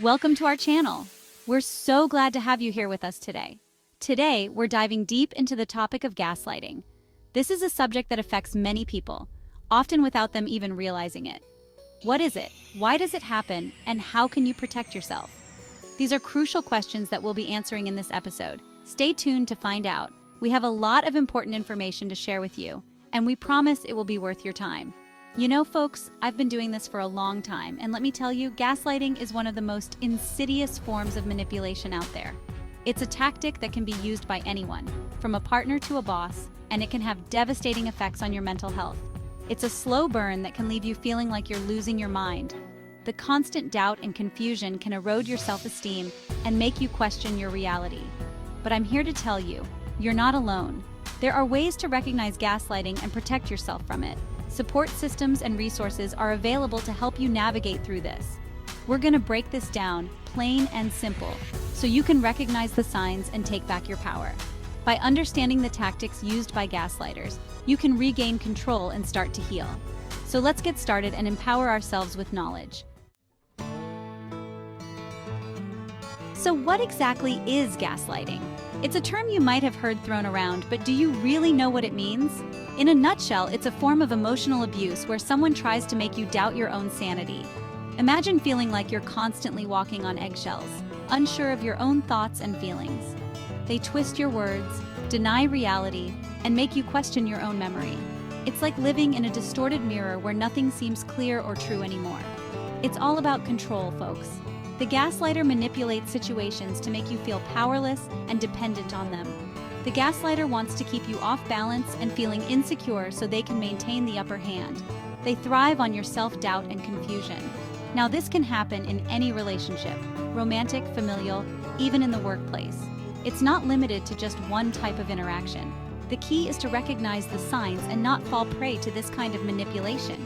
Welcome to our channel. We're so glad to have you here with us today. Today, we're diving deep into the topic of gaslighting. This is a subject that affects many people, often without them even realizing it. What is it? Why does it happen? And how can you protect yourself? These are crucial questions that we'll be answering in this episode. Stay tuned to find out. We have a lot of important information to share with you, and we promise it will be worth your time. You know, folks, I've been doing this for a long time, and let me tell you, gaslighting is one of the most insidious forms of manipulation out there. It's a tactic that can be used by anyone, from a partner to a boss, and it can have devastating effects on your mental health. It's a slow burn that can leave you feeling like you're losing your mind. The constant doubt and confusion can erode your self-esteem and make you question your reality. But I'm here to tell you, you're not alone. There are ways to recognize gaslighting and protect yourself from it. Support systems and resources are available to help you navigate through this. We're going to break this down, plain and simple, so you can recognize the signs and take back your power. By understanding the tactics used by gaslighters, you can regain control and start to heal. So let's get started and empower ourselves with knowledge. So what exactly is gaslighting? It's a term you might have heard thrown around, but do you really know what it means? In a nutshell, it's a form of emotional abuse where someone tries to make you doubt your own sanity. Imagine feeling like you're constantly walking on eggshells, unsure of your own thoughts and feelings. They twist your words, deny reality, and make you question your own memory. It's like living in a distorted mirror where nothing seems clear or true anymore. It's all about control, folks. The gaslighter manipulates situations to make you feel powerless and dependent on them. The gaslighter wants to keep you off balance and feeling insecure so they can maintain the upper hand. They thrive on your self-doubt and confusion. Now, this can happen in any relationship, romantic, familial, even in the workplace. It's not limited to just one type of interaction. The key is to recognize the signs and not fall prey to this kind of manipulation.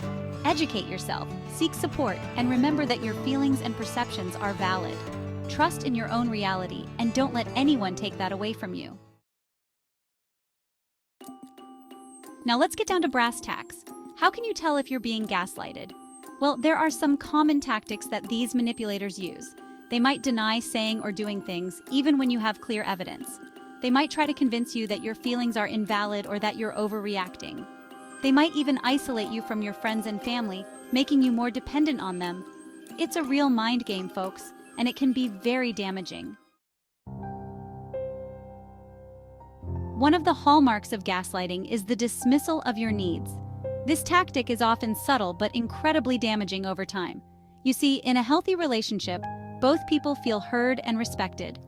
Educate yourself, seek support, and remember that your feelings and perceptions are valid. Trust in your own reality and don't let anyone take that away from you. Now let's get down to brass tacks. How can you tell if you're being gaslighted? Well, there are some common tactics that these manipulators use. They might deny saying or doing things, even when you have clear evidence. They might try to convince you that your feelings are invalid or that you're overreacting. They might even isolate you from your friends and family, making you more dependent on them. It's a real mind game, folks, and it can be very damaging. One of the hallmarks of gaslighting is the dismissal of your needs. This tactic is often subtle but incredibly damaging over time. You see, in a healthy relationship, both people feel heard and respected.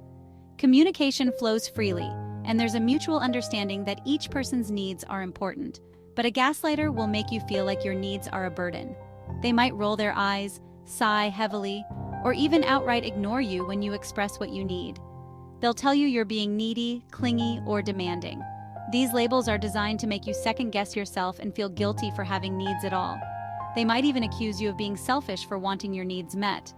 Communication flows freely, and there's a mutual understanding that each person's needs are important. But a gaslighter will make you feel like your needs are a burden. They might roll their eyes, sigh heavily, or even outright ignore you when you express what you need. They'll tell you you're being needy, clingy, or demanding. These labels are designed to make you second-guess yourself and feel guilty for having needs at all. They might even accuse you of being selfish for wanting your needs met.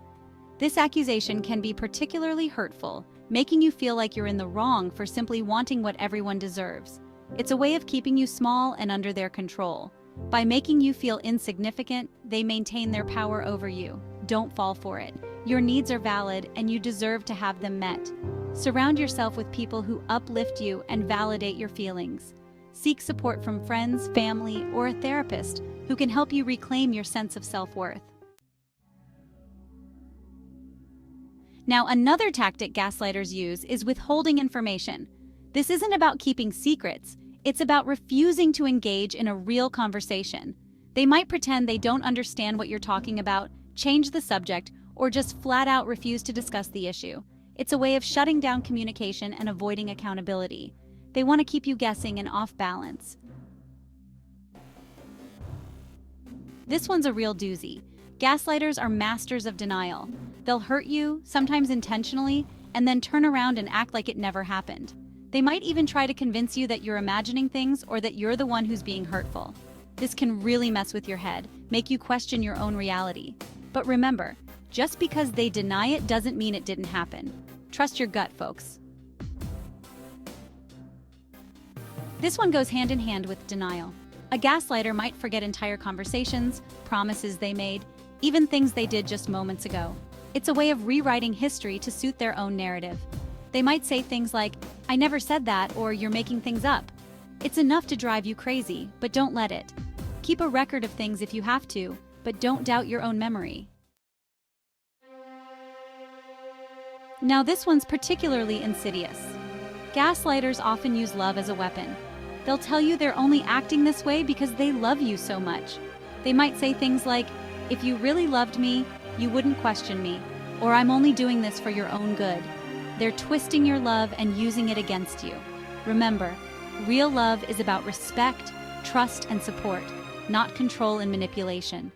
This accusation can be particularly hurtful, making you feel like you're in the wrong for simply wanting what everyone deserves. It's a way of keeping you small and under their control. By making you feel insignificant, they maintain their power over you. Don't fall for it. Your needs are valid and you deserve to have them met. Surround yourself with people who uplift you and validate your feelings. Seek support from friends, family, or a therapist who can help you reclaim your sense of self-worth. Now, another tactic gaslighters use is withholding information. This isn't about keeping secrets, it's about refusing to engage in a real conversation. They might pretend they don't understand what you're talking about, change the subject, or just flat out refuse to discuss the issue. It's a way of shutting down communication and avoiding accountability. They want to keep you guessing and off balance. This one's a real doozy. Gaslighters are masters of denial. They'll hurt you, sometimes intentionally, and then turn around and act like it never happened. They might even try to convince you that you're imagining things or that you're the one who's being hurtful. This can really mess with your head, make you question your own reality. But remember, just because they deny it doesn't mean it didn't happen. Trust your gut, folks. This one goes hand in hand with denial. A gaslighter might forget entire conversations, promises they made, even things they did just moments ago. It's a way of rewriting history to suit their own narrative. They might say things like, "I never said that," or "You're making things up." It's enough to drive you crazy, but don't let it. Keep a record of things if you have to, but don't doubt your own memory. Now this one's particularly insidious. Gaslighters often use love as a weapon. They'll tell you they're only acting this way because they love you so much. They might say things like, "If you really loved me, you wouldn't question me," or "I'm only doing this for your own good." They're twisting your love and using it against you. Remember, real love is about respect, trust, and support, not control and manipulation.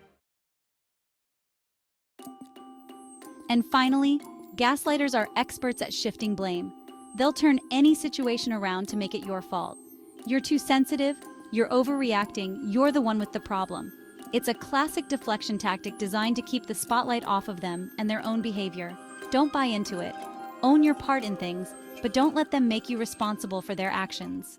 And finally, gaslighters are experts at shifting blame. They'll turn any situation around to make it your fault. You're too sensitive, you're overreacting, you're the one with the problem. It's a classic deflection tactic designed to keep the spotlight off of them and their own behavior. Don't buy into it. Own your part in things, but don't let them make you responsible for their actions.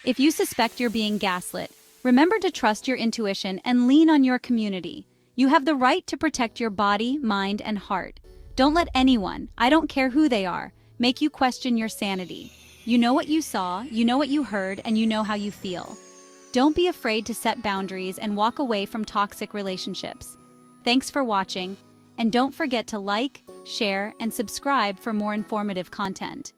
If you suspect you're being gaslit, remember to trust your intuition and lean on your community. You have the right to protect your body, mind, and heart. Don't let anyone, I don't care who they are, make you question your sanity. You know what you saw, you know what you heard, and you know how you feel. Don't be afraid to set boundaries and walk away from toxic relationships. Thanks for watching, and don't forget to like, share, and subscribe for more informative content.